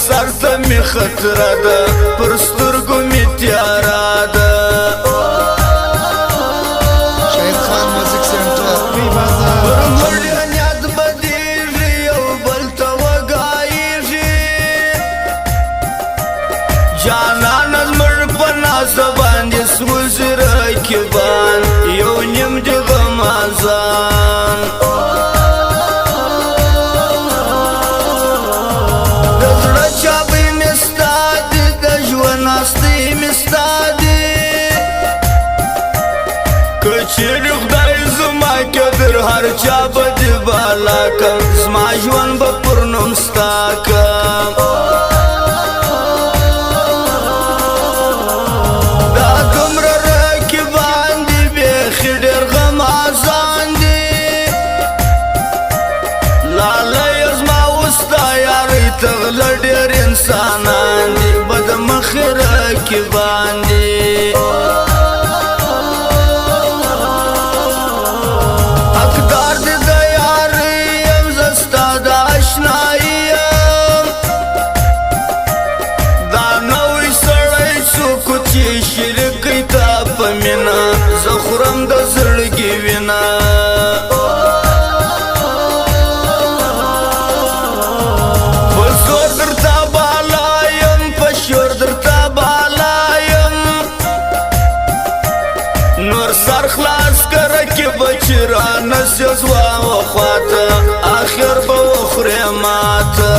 سر ته می خطر ده پر سترګو می تیارا ده شهید خان میوزیک سنټر پر مړی نیت بدیږي یو بل ته وګایږي جانان زمړ په ناز باندې سوزي رقیبان یو نیم د غمازان د زړه چابې مې ستا دي د ژوند ناستې مې ستا دي که چیرې خدای زما قدر هر چا به دې بالا کم زما ژوند به پر نوم ستا کم دا دومره رقیبان دي بیخي ډېر غمازان دي لالی زما اوس دا یارۍ ته غله ډېر انسانان دي بد مخې رقیبان دي حقدار دې د یارۍ یم زه ستا د اشنایي یم دا نوی سړی څوک چې شریکوي تا په مینه زه خورم د زړګي وینه په زور درته بالا یم په شور درته بالا یم نور سر خلاص که رقیبه چې رانسې زما خواته آخر به وخورې ماته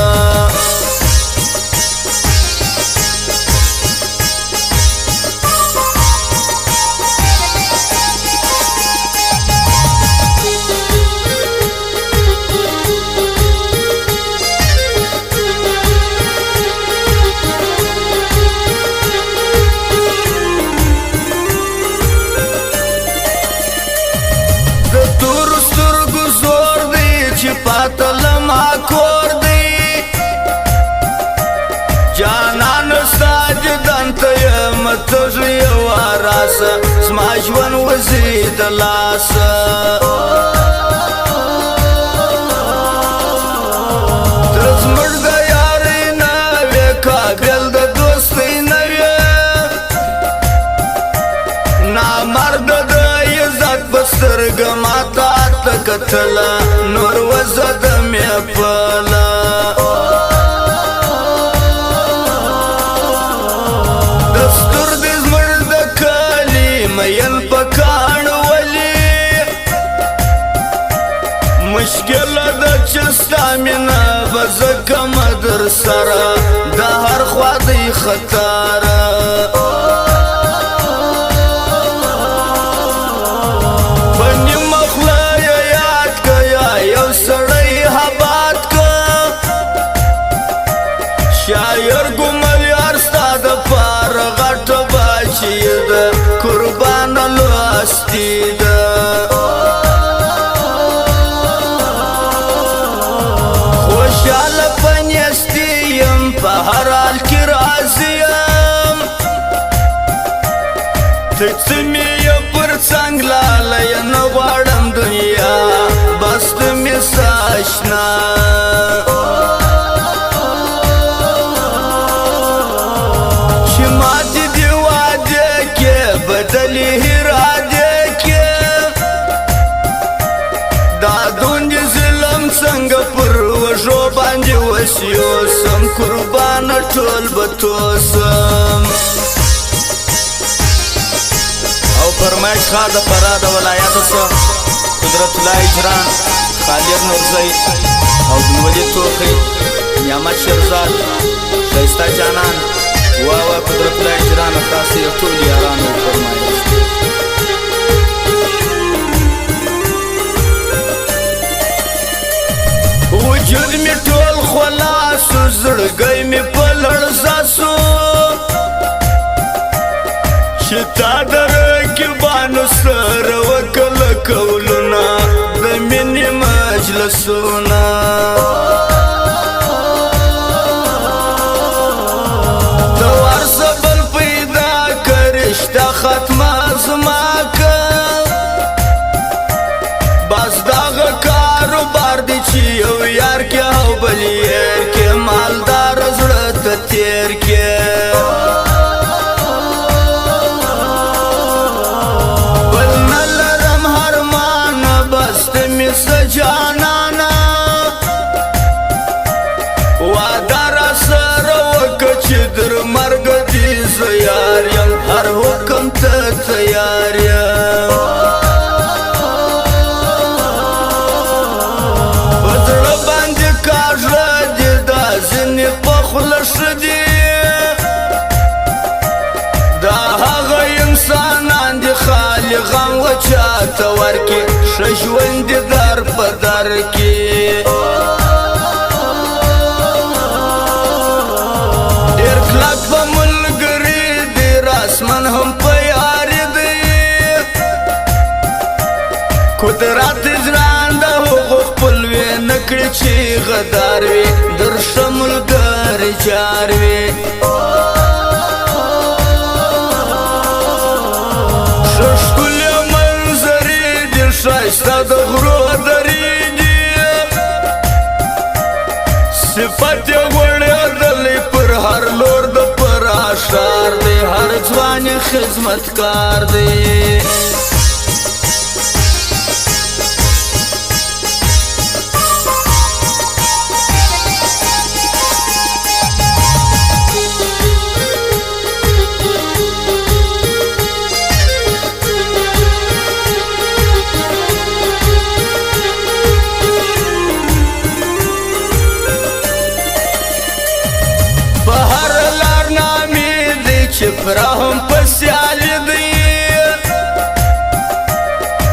پاتلما کور دی جانان ستا جدان ته یم تږي یو راسه زما ژوند وځي د لاسه ته زموږ د یارۍ نه وې قابل د دوستۍ نه وې نامرده د عزت په سترګه ماته ته کتله نور وزه د مې پله دستور دې زموږ د کلي مین په کاڼ ولي مشکله ده چې ستا مینه به زه کمه در سره د هر خوا دی خطاره شاعر ګمل یار ستا د پاره غټه باچي ده قربانه لوستې ده خوشحاله په نیستي یم په هر حال کې راضي یم ته څه مې یې پر څنګ لالیه نه غواړم دنیا بس د مې ستا اشنا بدلی اراده کې دا دونج ظلم څنګه پر وژو باندې وسیوسم قربان ټول بتوسم او فرمایش خاص فراد ولایت سره قدرت الله اجران خالد نورزی او دولت توخی نعمت شرزاد شایسته جانان واوا قدرت الله اجران خاصی ټول یارانو فرمایش وجود می ټول خلاص زړګی می په لړزه سو چې تا د رقیبانو سره وکړه کولونه د مینې مجلسونه ختمه زما که بس دغه کاروبار دی چې یو یار کې او بل یې کې مالدار زړه ژوند در په در کې ډېر کلک په ملګري ډېر اسمان هم په یار دی قدرت ځان د هغو خپلوي نه کړي چې غدار وي درشه ملګري جار وي ښکلې منظرې ډېر ښایسته د غرو درې دي صفت یې غوړېدلی پر هر لور د فرا ښار دی هر ځوان یې خدمتکار دی چې پرهم پسیال دی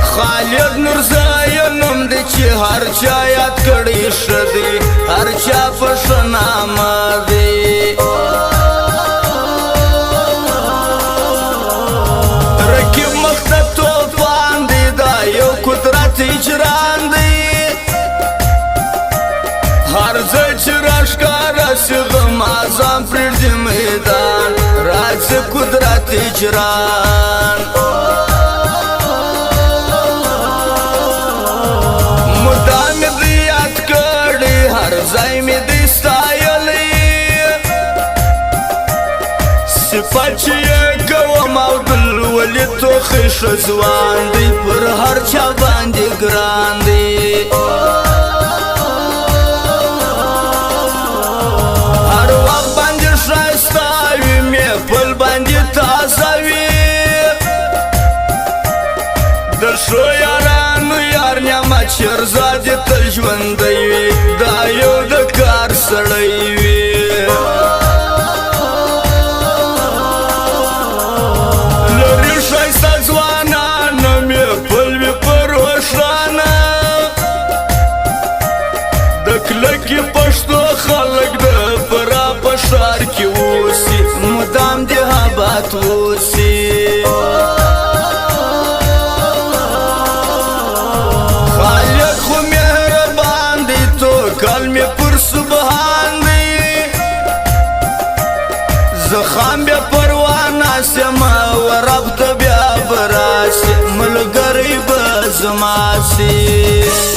خالد نورزی نوم دی چې هر چا یاد کړی ښه دی هر چا په ښه نامه دی رقیب مخ ته توفان دی دا یو قدرت اجران دی هر ځای چې راښکاره سي غم اعظم پرېږدي میدان راځ قدرت اجران مدام دې یاد کړي هر ځای مې دې ستایلی صفت چې یې کوم عبدالولي توخی ښه ځوان دی پر هر چا باندې ګران دی ښو یارانو یار نعمت شیرزاد تل ژوندی وي دا یو د کار سړی وي لري ښایسته ځوانان مې پل وي په روښانه د کلکې پښتو خلک د فرا په ښار کې اوسي مدام دې آباد اوسي کلمې پر سبحان دی زخام بیا پروانه سیمه و رب ته بیا براسي ملګری به زما سي